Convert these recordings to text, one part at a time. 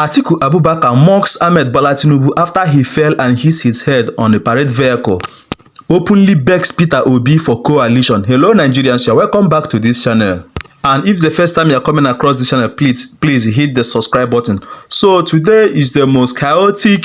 Atiku Abubakar mocks Ahmed Bola Tinubu after he fell and hit his head on a parade vehicle. Openly begs Peter Obi for coalition. Hello Nigerians, you are welcome back to this channel. And if it's the first time you are coming across this channel, please hit the subscribe button. So today is the most chaotic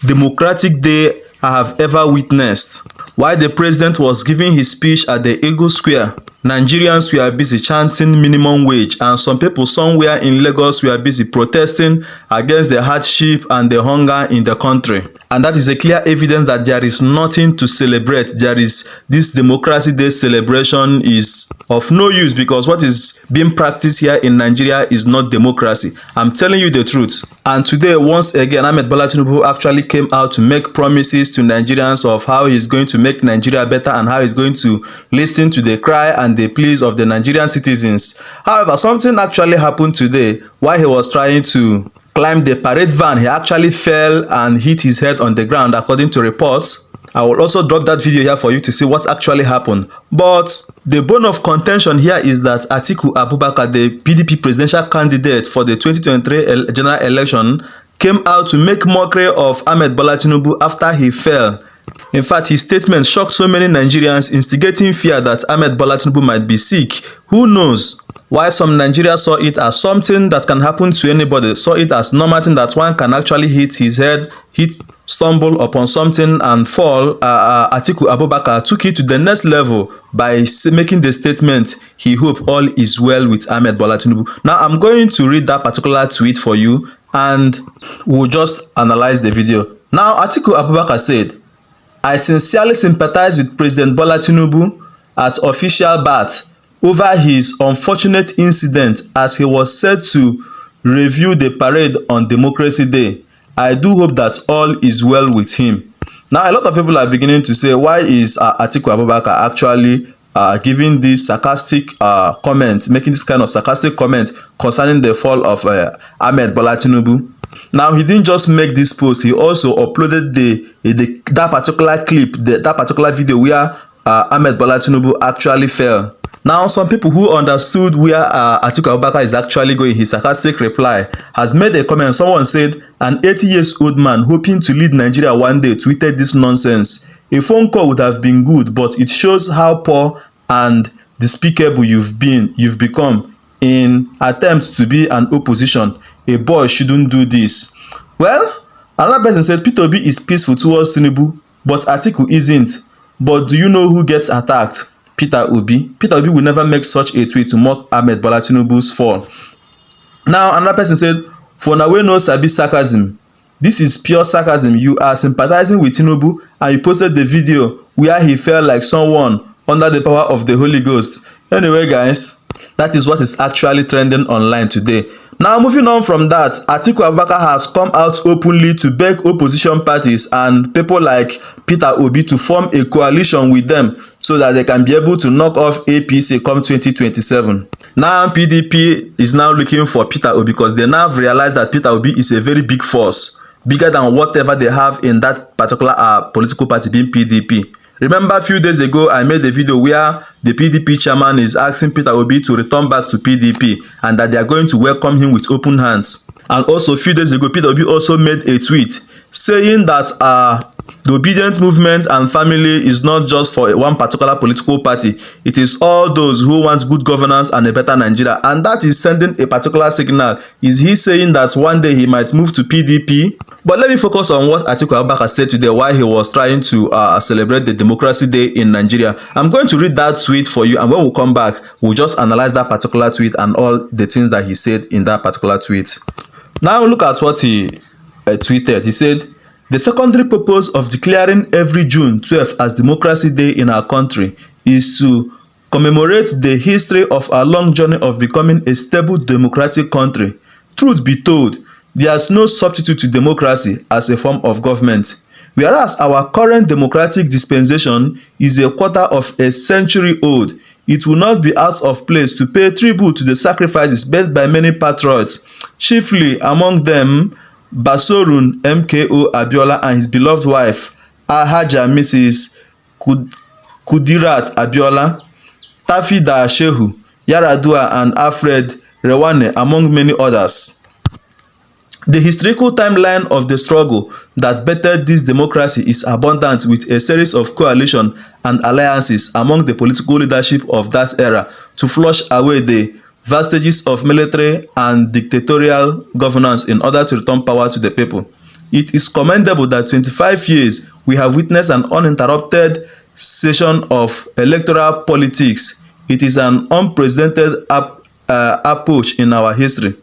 democratic day I have ever witnessed. While the president was giving his speech at the Eagle Square, Nigerians were busy chanting minimum wage, and some people somewhere in Lagos were busy protesting against the hardship and the hunger in the country. And that is a clear evidence that there is nothing to celebrate. This Democracy Day celebration is of no use, because what is being practiced here in Nigeria is not democracy. I'm telling you the truth. And today, once again, Ahmed Bola Tinubu actually came out to make promises to Nigerians of how he's going to make Nigeria better and how he's going to listen to the cry and the pleas of the Nigerian citizens. However, something actually happened today while he was trying to climb the parade van. He actually fell and hit his head on the ground, according to reports. I will also drop that video here for you to see what actually happened. But the bone of contention here is that Atiku Abubakar, the PDP presidential candidate for the 2023 general election, came out to make mockery of Ahmed Bola Tinubu after he fell. In fact, his statement shocked so many Nigerians, instigating fear that Ahmed Bola Tinubu might be sick. Who knows? While some Nigerians saw it as something that can happen to anybody, saw it as normal thing that one can actually hit his head, stumble upon something and fall, Atiku Abubakar took it to the next level by making the statement, he hopes all is well with Ahmed Bola Tinubu. Now, I'm going to read that particular tweet for you and we'll just analyze the video. Now, Atiku Abubakar said, "I sincerely sympathize with President Bola Tinubu at official bat over his unfortunate incident as he was set to review the parade on Democracy Day. I do hope that all is well with him." Now, a lot of people are beginning to say, why is Atiku Abubakar actually giving this sarcastic comment, making this kind of sarcastic comment concerning the fall of Ahmed Bola Tinubu? Now, he didn't just make this post, he also uploaded that particular clip, that particular video where Ahmed Bola Tinubu actually fell. Now, some people who understood where Atiku Abubakar is actually going, his sarcastic reply has made a comment. Someone said, "An 80-year-old man hoping to lead Nigeria one day tweeted this nonsense. A phone call would have been good, but it shows how poor and despicable you've become in attempts to be an opposition. A boy shouldn't do this." Well, another person said, "Peter Obi is peaceful towards Tinubu, but Atiku isn't. But do you know who gets attacked? Peter Obi. Peter Obi will never make such a tweet to mock Ahmed Bola Tinubu's fall." Now, another person said, "For now, we no sabi sarcasm. This is pure sarcasm. You are sympathizing with Tinubu and you posted the video where he felt like someone under the power of the Holy Ghost." Anyway, guys, that is what is actually trending online today. Now, moving on from that, Atiku Abubakar has come out openly to beg opposition parties and people like Peter Obi to form a coalition with them so that they can be able to knock off APC come 2027. Now, PDP is now looking for Peter Obi because they now realize that Peter Obi is a very big force, bigger than whatever they have in that particular political party being PDP. Remember, a few days ago, I made a video where the PDP chairman is asking Peter Obi to return back to PDP and that they are going to welcome him with open hands. And also, a few days ago, Peter Obi also made a tweet saying that the obedient movement and family is not just for one particular political party. It is all those who want good governance and a better Nigeria. And that is sending a particular signal. Is he saying that one day he might move to PDP? But let me focus on what Atiku Abubakar said today while he was trying to celebrate the Democracy Day in Nigeria. I'm going to read that tweet for you, and when we come back, we'll just analyze that particular tweet and all the things that he said in that particular tweet. Now, look at what he tweeted. He said, "The secondary purpose of declaring every June 12th as Democracy Day in our country is to commemorate the history of our long journey of becoming a stable democratic country. Truth be told, there's no substitute to democracy as a form of government. Whereas our current democratic dispensation is a quarter of a century old, it will not be out of place to pay tribute to the sacrifices made by many patriots, chiefly among them Basorun MKO Abiola and his beloved wife, Alhaja Mrs. Kudirat Abiola, Tafida Shehu, Yaradua and Alfred Rewane, among many others." The historical timeline of the struggle that bettered this democracy is abundant, with a series of coalitions and alliances among the political leadership of that era to flush away the vestiges of military and dictatorial governance in order to return power to the people. It is commendable that 25 years we have witnessed an uninterrupted session of electoral politics. It is an unprecedented approach in our history.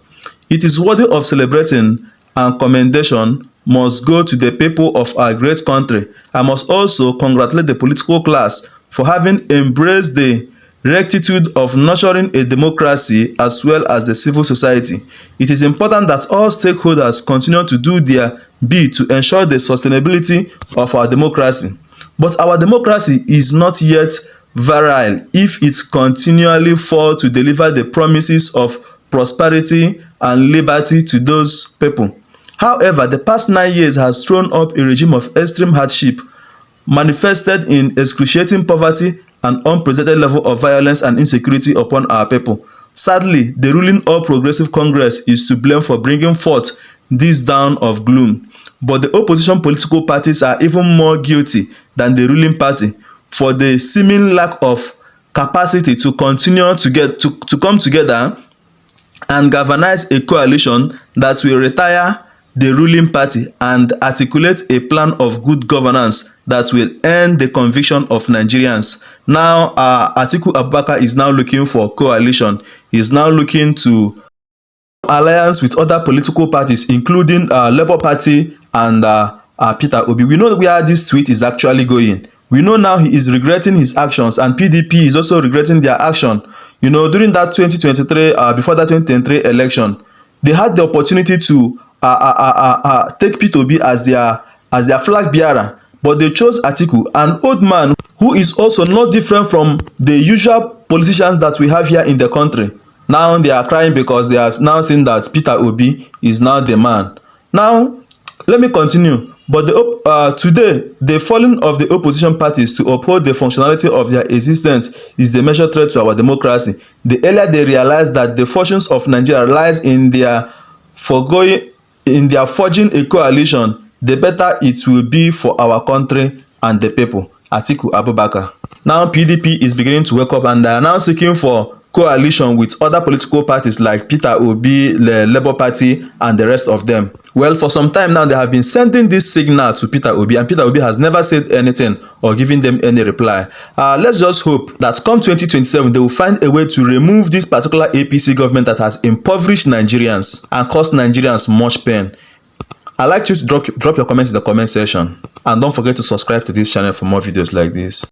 It is worthy of celebrating, and commendation must go to the people of our great country. I must also congratulate the political class for having embraced the rectitude of nurturing a democracy as well as the civil society. It is important that all stakeholders continue to do their bit to ensure the sustainability of our democracy. But our democracy is not yet virile if it continually fails to deliver the promises of prosperity and liberty to those people. However, the past 9 years has thrown up a regime of extreme hardship, manifested in excruciating poverty and unprecedented level of violence and insecurity upon our people. Sadly, the ruling All Progressive Congress is to blame for bringing forth this dawn of gloom. But the opposition political parties are even more guilty than the ruling party for the seeming lack of capacity to continue to come together and galvanize a coalition that will retire the ruling party and articulate a plan of good governance that will earn the conviction of Nigerians. Now, Atiku Abubakar is now looking for coalition. He is now looking to alliance with other political parties, including Labour Party and Peter Obi. We know where this tweet is actually going. We know now he is regretting his actions, and PDP is also regretting their action. You know, during that 2023, before that 2023 election, they had the opportunity to take Peter Obi as their flag bearer, but they chose Atiku, an old man who is also not different from the usual politicians that we have here in the country. Now they are crying because they have now seen that Peter Obi is now the man. Now, let me continue. But today, the falling of the opposition parties to uphold the functionality of their existence is the major threat to our democracy. The earlier they realize that the fortunes of Nigeria lies in their forging a coalition, the better it will be for our country and the people. Atiku Abubakar. Now PDP is beginning to wake up, and they are now seeking for coalition with other political parties like Peter Obi, the Labour Party, and the rest of them. Well, for some time now, they have been sending this signal to Peter Obi, and Peter Obi has never said anything or given them any reply. Let's just hope that come 2027, they will find a way to remove this particular APC government that has impoverished Nigerians and caused Nigerians much pain. I'd like you to drop your comments in the comment section, and don't forget to subscribe to this channel for more videos like this.